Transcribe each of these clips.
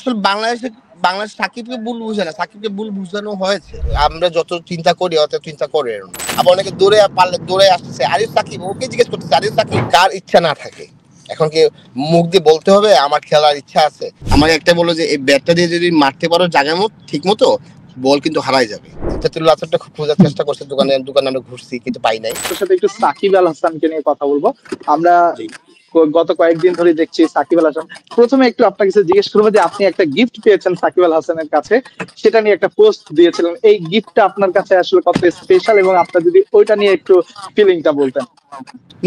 আসলে বাংলাদেশ সাকিবকে ভুল বুঝে না, সাকিবকে ভুল বুঝানো হয়েছে। আমরা যত চিন্তা করি অত চিন্তা করে না। আবার অনেকে দৌড়ে পারলে দৌড়ে আসতেছে, আরিফ সাকিব, ওকে জিজ্ঞেস করতেছে আরিফ সাকিব কার ইচ্ছা না থাকে। এখন কি মুখ দিয়ে বলতে হবে আমার খেলার ইচ্ছা আছে? আমাকে একটা বললো যে এই ব্যাটটা দিয়ে যদি মারতে পারো জায়গার মতো ঠিক মতো, বল কিন্তু হারাই যাবে। তেতুল্লাহ আসাদটা খুব খোঁজার চেষ্টা করছে, দোকানে আমরা ঘুরছি কিন্তু পাই নাই। তোর সাথে একটু সাকিব আল হাসানকে নিয়ে কথা বলবো আমরা। গত কয়েকদিন ধরে দেখছি সাকিব আল হাসান। প্রথমে একটু আপনার কাছে জিজ্ঞেস করবো যে আপনি একটা গিফট পেয়েছেন সাকিব আল হাসানের কাছে, সেটা নিয়ে একটা পোস্ট দিয়েছিলেন। এই গিফটটা আপনার কাছে আসলে কত স্পেশাল, এবং আপনার যদি ওইটা নিয়ে একটু ফিলিংটা বলতেন।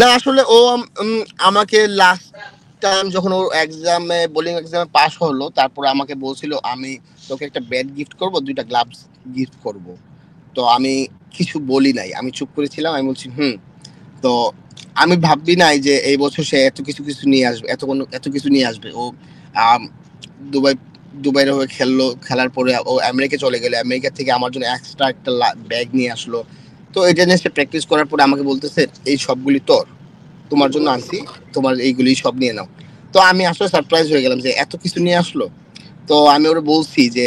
না আসলে ও আমাকে লাস্ট টাইম যখন ও এক্সামে বোলিং এক্সামে পাস হলো, তারপরে আমাকে বলছিল আমি তোকে একটা ব্যাট গিফট করব, 2টা গ্লাভস গিফট করব। তো আমি কিছু বলি নাই, আমি চুপ করেছিলাম। আমি বলছি তো আমি ভাববি নাই যে এই বছর সে এত কিছু নিয়ে আসবে, এত কিছু নিয়ে আসবে। ও দুবাইয়ের হয়ে খেললো, খেলার পরে ও আমেরিকা চলে গেলে আমেরিকা থেকে আমার জন্য এক্সট্রা একটা ব্যাগ নিয়ে আসলো। তো এটা নিয়ে সে প্র্যাকটিস করার পরে আমাকে বলতেছে এই সবগুলি তোমার জন্য আনছি, তোমার এইগুলি সব নিয়ে নাও। তো আমি আসলে সারপ্রাইজ হয়ে গেলাম যে এত কিছু নিয়ে আসলো। তো আমি ওরা বলছি যে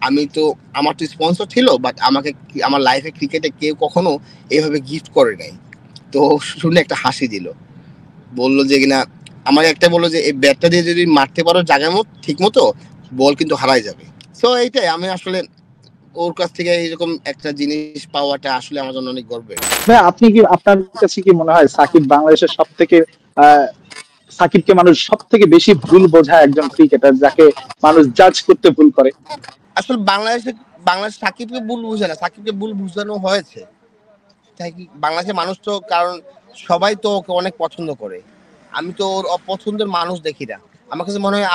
আমি তো, আমার তো স্পন্সর ছিল, বাট আমাকে আমার লাইফে ক্রিকেটে কেউ কখনো এইভাবে গিফট করে নাই। তো শুনে একটা হাসি দিল, বললো যে কিনা আমাকে একটা বললো যে এই ব্যাটটা দিয়ে যদি মারতে পারো জায়গার মতো ঠিক মতো, বল কিন্তু হারাই যাবে। সো এইটাই, আমি আসলে ওর কাছ থেকে এরকম একটা জিনিস পাওয়াটা আসলে আমার জন্য অনেক গর্বের। আপনি কি, আপনার কাছে কি মনে হয় সাকিব বাংলাদেশের সব থেকে সাকিবকে মানুষ সব থেকে বেশি ভুল বোঝায় একজন ক্রিকেটার, যাকে মানুষ জাজ করতে ভুল করে? আসলে বাংলাদেশ সাকিবকে ভুল বুঝে না, সাকিবকে ভুল বুঝানো হয়েছে। তাই কি বাংলাদেশের মানুষ তো, কারণ সবাই তো ওকে অনেক পছন্দ করে। আমি তো ওর অপছন্দের মানুষ দেখি না। আমার কাছে মনে হয়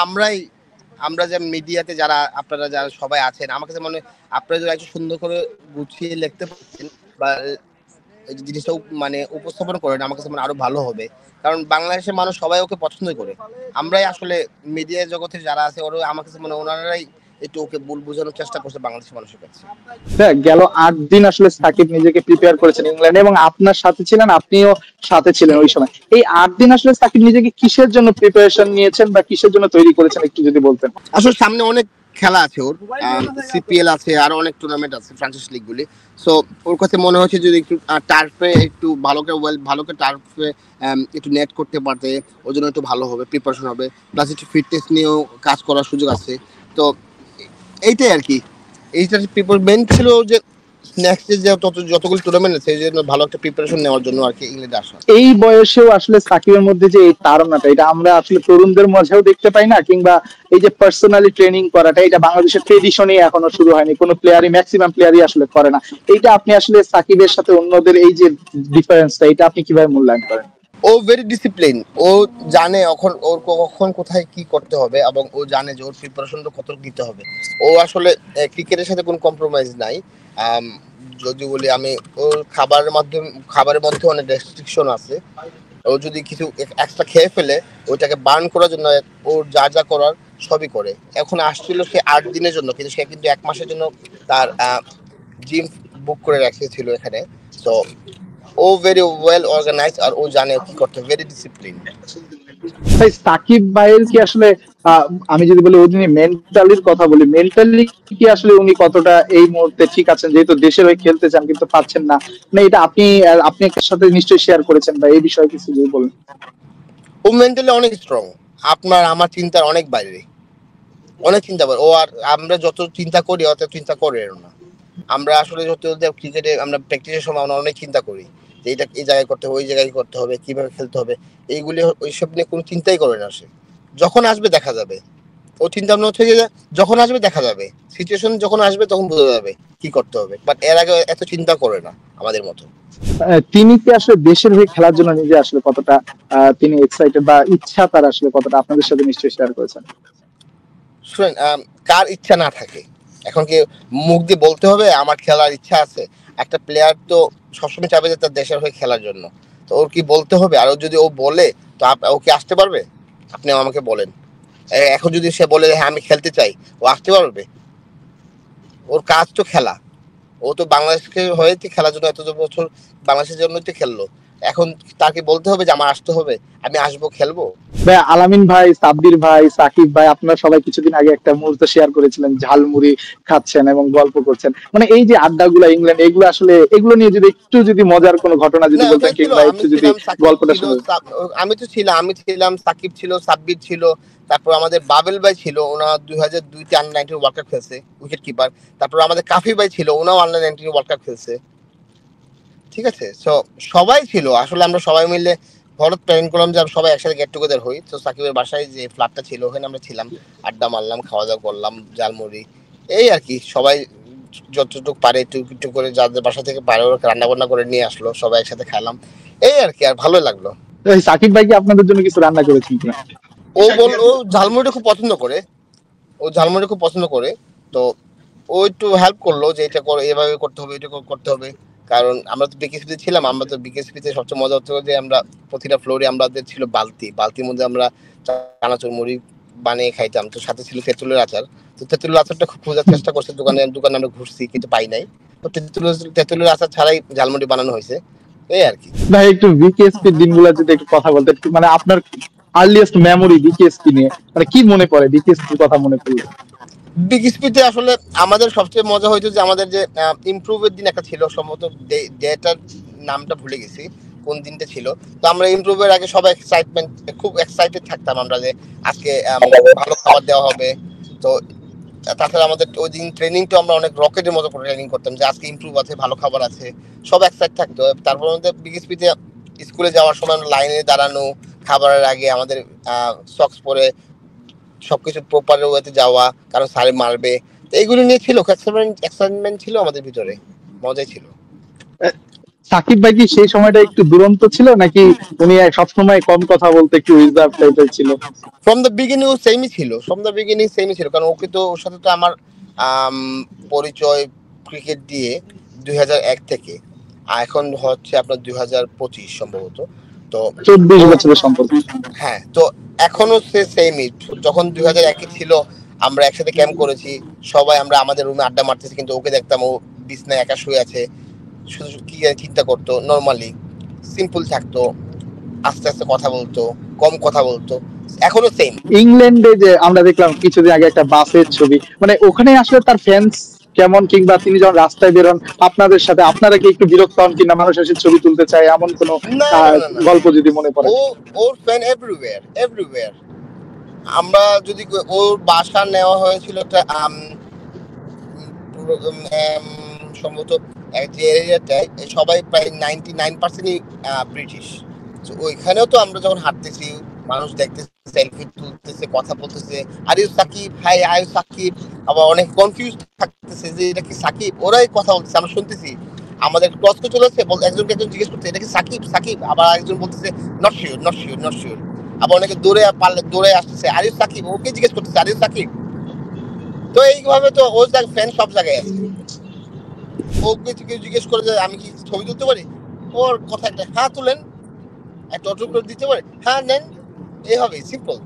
আমরা যে মিডিয়াতে যারা আপনারা যারা সবাই আছেন, আমার কাছে মনে হয় আপনারা যদি একটু সুন্দর করে গুছিয়ে লিখতে পারেন বা জিনিসটা মানে উপস্থাপন করেন, আমার কাছে মনে আরো ভালো হবে। কারণ বাংলাদেশের মানুষ সবাই ওকে পছন্দ করে। আমরাই আসলে মিডিয়া জগতে যারা আছে ওরা, আমার কাছে মনে হয় ওনারাই একটু ওকে ভুল বোঝানোর চেষ্টা করছে বাংলাদেশের মানুষের কাছে। গেল 8 দিন আসলে সাকিব নিজেকে প্রিপেয়ার করেছেন ইংল্যান্ডে, এবং আপনার সাথে ছিলেন, আপনিও সাথে ছিলেন ওই সময়। এই 8 দিন আসলে সাকিব নিজেকে কিসের জন্য প্রিপারেশন নিয়েছেন বা কিসের জন্য তৈরি করেছেন, একটু যদি বলতেন। আসলে সামনে অনেক খেলা আছে ওর, সিপিএল আছে, আরো অনেক টুর্নামেন্ট আছে, ফ্রান্সিস লিগ গুলি। সো ওর কাছে মনে হচ্ছে যদি একটু টার্ফে একটু ভালো করে টার্ফে একটু নেট করতে পারতে ওর জন্য একটু ভালো হবে, প্রিপারেশন হবে, প্লাস একটু ফিটনেস নিয়েও কাজ করার সুযোগ আছে। তো এইটাই আর কি, এইটার প্রিপারেশন ছিল যে নেক্সট যে যতগুলো টুর্নামেন্ট আছে সেই জন্য ভালো একটা প্রিপারেশন নেওয়ার জন্য আর কি ইংল্যান্ডে আসা। এই বয়সেও আসলে সাকিবের মধ্যে যে এই তাড়নাটা, এটা আমরা আসলে তরুণদের মাঝেও দেখতে পাই না, কিংবা এই যে পার্সোনালি ট্রেনিং করাটা, এটা বাংলাদেশের ট্রেডিশনে এখনো শুরু হয়নি, কোনো প্লেয়ারই, ম্যাক্সিমাম প্লেয়ারই আসলে করে না। এইটা আপনি আসলে সাকিবের সাথে অন্যদের এই যে ডিফারেন্সটা, এটা আপনি কিভাবে মূল্যায়ন করেন? ও ভেরি ডিসিপ্লিন, ও জানে ওর কখন কোথায় কি করতে হবে, এবং ও জানে যে ওর প্রিপারেশনটা কত দিতে হবে। ও আসলে ক্রিকেটের সাথে কোনো কম্প্রোমাইজ নাই। যদি বলি আমি, ওর খাবারের মধ্যে অনেক রেস্ট্রিকশন আছে। ও যদি কিছু এক্সট্রা খেয়ে ফেলে, ওইটাকে বার্ন করার জন্য ওর যা করার সবই করে। এখন আসছিল সে 8 দিনের জন্য, কিন্তু সে কিন্তু 1 মাসের জন্য তার জিম বুক করে রেখেছিল এখানে। তো ও ভেরি ওয়েল অর্গানাইজড, আর ও জানে কি করতে, ভেরি ডিসিপ্লিন। ভাই সাকিব ভাইয়ের কি আসলে, আমি যদি বলি উনি মেন্টালির কথা বলি, মেন্টালি কি আসলে উনি কতটা এই মুহূর্তে ঠিক আছেন, যেহেতু দেশের হয়ে খেলতে চান কিন্তু পাচ্ছেন না? মানে এটা আপনি একটা সাথে নিশ্চয়ই শেয়ার করেছেন, বা এই বিষয়ে কিছু যদি বলেন। ও মেন্টালি অনেক স্ট্রং, আমার চিন্তার অনেক বাইরে, অনেক চিন্তা করে ও। আর আমরা যত চিন্তা করি অত চিন্তা করে না। আমরা আসলে যত ক্রিকেটে আমরা প্র্যাকটিসের সময় আমরা অনেক চিন্তা করি যে এটা এই জায়গায় করতে হবে, ওই জায়গায় করতে হবে, কিভাবে খেলতে হবে। এইগুলি ওইসব নিয়ে কোনো চিন্তাই করে না সে। যখন আসবে দেখা যাবে। ও চিন্তা ভাবনা হচ্ছে যে যখন আসবে দেখা যাবে, সিচুয়েশন যখন আসবে তখন বোঝা যাবে কি করতে হবে। বাট এর আগে এত চিন্তা করে না আমাদের মতো। তিনি কি আসলে দেশের হয়ে খেলার জন্য নিজে আসলে কতটা তিনি এক্সাইটেড, বা ইচ্ছা তার আসলে কতটা, আপনাদের সাথে নিশ্চয়ই শেয়ার করেছেন। শুনেন, কার ইচ্ছা না থাকে? এখন কি মুখ দিয়ে বলতে হবে আমার খেলার ইচ্ছা আছে? একটা প্লেয়ার তো সবসময় চাইবে যে তার দেশের হয়ে খেলার জন্য। তো ওর কি বলতে হবে? আর যদি ও বলে, তো ও কি আসতে পারবে? আপনি আমাকে বলেন। এখন যদি সে বলে হ্যাঁ আমি খেলতে চাই, ও আসতে পারবে? ওর কাজ তো খেলা। ও তো বাংলাদেশকে হয়েছে খেলার জন্য, এত বছর বাংলাদেশের জন্যই তো খেললো। এখন তাকে বলতে হবে যে আমার আসতে হবে, আমি আসবো, খেলবো? ভাই আলামিন ভাই, সাব্বির ভাই, সাকিব ভাই, আপনারা সবাই কিছুদিন আগে একটা মুহূর্ত শেয়ার করেছিলেন, ঝালমুড়ি খাচ্ছেন এবং গল্প করছেন। মানে এই যে আড্ডাগুলো ইংল্যান্ড, এগুলো আসলে এগুলো নিয়ে যদি একটু যদি মজার কোনো ঘটনা না যদি বলতেন, ওটাই ছিল, কিংবা আমি একটু যদি ছিলাম, সাকিব গল্পটা ছিল, শুনে। আমি ছিলাম, সাকিব ছিল, সাব্বির ছিল, তারপর আমাদের বাবেল ভাই ছিল, ওনা 2002-তে আন্ডার-19 ওয়ার্ল্ড কাপ খেলছে, উইকেট কিপার। তারপর আমাদের কাফি ভাই ছিল, ওনাও আন্ডার-19 ওয়ার্ল্ড কাপ খেলছে। ঠিক আছে, সো সবাই ছিল আসলে, আমরা সবাই মিলে হঠাৎ প্ল্যান করলাম যে সবাই একসাথে গেট টুগেদার হই। তো সাকিবের বাসায় যে ফ্ল্যাটটা ছিল ওখানে আমরা ছিলাম, আড্ডা মারলাম, খাওয়া দাওয়া করলাম, ঝালমুড়ি, এই আর কি। সবাই যতটুকু পারে একটু একটু করে, যাদের বাসা থেকে পারে ওরা রান্না বান্না করে নিয়ে আসলো, সবাই একসাথে খেলাম, এই আর কি। আর ভালোই লাগলো। এই সাকিব ভাই কি আপনাদের জন্য কিছু রান্না করেছেন কিনা? ও ঝালমুড়িটা খুব পছন্দ করে, তো ও একটু হেল্প করলো যে এটা করে, এভাবে করতে হবে, এটা করতে হবে। কারণ আমরা তো বিকেএসপিতে ছিলাম, আমরা তো বিকেএসপিতে সবচেয়ে মজা হচ্ছে যে আমরা প্রতিটা ফ্লোরে আমাদের ছিল বালতির মধ্যে আমরা চানাচুর মুড়ি বানিয়ে খাইতাম। তো সাথে ছিল তেঁতুলের আচার। তো তেঁতুলের আচারটা খুব খোঁজার চেষ্টা করছে, দোকানে দোকানে আমরা ঘুরছি কিন্তু পাই নাই। তো তেঁতুলের আচার ছাড়াই ঝালমুড়ি বানানো হয়েছে, এই আর কি। ভাই একটু বিকেএসপি দিনগুলো যদি একটু কথা বলতেন, মানে আপনার আর্লিয়েস্ট মেমোরি বিকেএসপি নিয়ে, মানে কি মনে পড়ে বিকেএসপির কথা মনে পড়লে? বিকেএসপিতে আসলে আমাদের সবচেয়ে মজা হইতো যে আমাদের যে ইমপ্রুভের দিন একটা ছিল, সম্ভবত ডেটার নামটা ভুলে গেছি কোন দিনটা ছিল। তো আমরা ইমপ্রুভের আগে সবাই খুব এক্সাইটেড থাকতাম আমরা যে আজকে ভালো খাবার দেওয়া হবে। তো তাছাড়া আমাদের ওই দিন ট্রেনিংটা আমরা অনেক রকেটের মতো করে ট্রেনিং করতাম যে আজকে ইমপ্রুভ আছে, ভালো খাবার আছে, সব এক্সাইট থাকতো। তারপর আমাদের বিকেএসপিতে স্কুলে যাওয়ার সময় আমরা লাইনে দাঁড়ানো, খাবারের আগে আমাদের সক্স পরে সবকিছু প্রপার ওয়েতে যাওয়া, কারণ স্যারে মারবে। তো এইগুলো নিয়ে ছিল এক্সাইটমেন্ট ছিল আমাদের ভিতরে, মজাই ছিল। সাকিব ভাই কি সেই সময়টা একটু দুরন্ত ছিল, নাকি উনি সবসময় কম কথা বলতে একটু রিজার্ভ টাইপের ছিল? ফ্রম দ্য বিগিনিং ও সেমই ছিল, কারণ ওর সাথে তো আমার পরিচয় ক্রিকেট দিয়ে 2001 থেকে, আর এখন হচ্ছে আপনার 2025 সম্ভবত। তো 24 বছরের সম্পর্ক। হ্যাঁ, তো এখনো সে সেমই। যখন 2001-এ ছিল, আমরা একসাথে ক্যাম্প করেছি, সবাই আমরা আমাদের রুমে আড্ডা মারতেছি, কিন্তু ওকে দেখতাম ও বিছনায় একা শুয়ে আছে, শুধু কি চিন্তা করতো, নর্মালি সিম্পল থাকতো, আস্তে আস্তে কথা বলতো, কম কথা বলতো, এখনো সেম। ইংল্যান্ডে যে আমরা দেখলাম কিছুদিন আগে একটা বাসের ছবি, মানে ওখানে আসলে তার ফ্যান্স কেমন, কিংবা তিনি যখন রাস্তায় বেরোন আপনাদের সাথে, আপনারা কি একটু বিরক্ত হন কিনা, মানুষ এসে ছবি তুলতে চায়, এমন কোনো না না না না, গল্প যদি মনে পড়ে? ওর ফ্যান এভরিওয়্যার। আমরা যদি ওর বাসা নেওয়া হয়েছিল একটা সম্ভবত যে এরিয়াটায় সবাই প্রায় 99%ই ব্রিটিশ। তো ওইখানেও তো আমরা যখন হাঁটতেছি, মানুষ দেখতেছে, সেলফি তুলতেছে, কথা বলতেছে, are you Shakib, hi I Shakib. আবার অনেক কনফিউজ থাকতেছে যে এটা কি সাকিব, ওরাই কথা বলতেছে, আমরা শুনতেছি। আমাদের ক্রস করে চলেছে, একজন জিজ্ঞেস করছে এটা কি সাকিব সাকিব, আবার একজন বলতেছে নট শিওর। আবার অনেকে দৌড়ে আসতেছে, আর ইউ সাকিব, ওকে জিজ্ঞেস করতেছে আর ইউ সাকিব। তো এইভাবে তো ওর ফ্যান সব জায়গায় আছে। ওকে কেউ জিজ্ঞেস করে যে আমি কি ছবি তুলতে পারি, ওর কথা একটা হ্যাঁ তুলেন, একটা অটোগ্রাফ দিতে পারে, হ্যাঁ নেন, এইভাবে সিম্পল।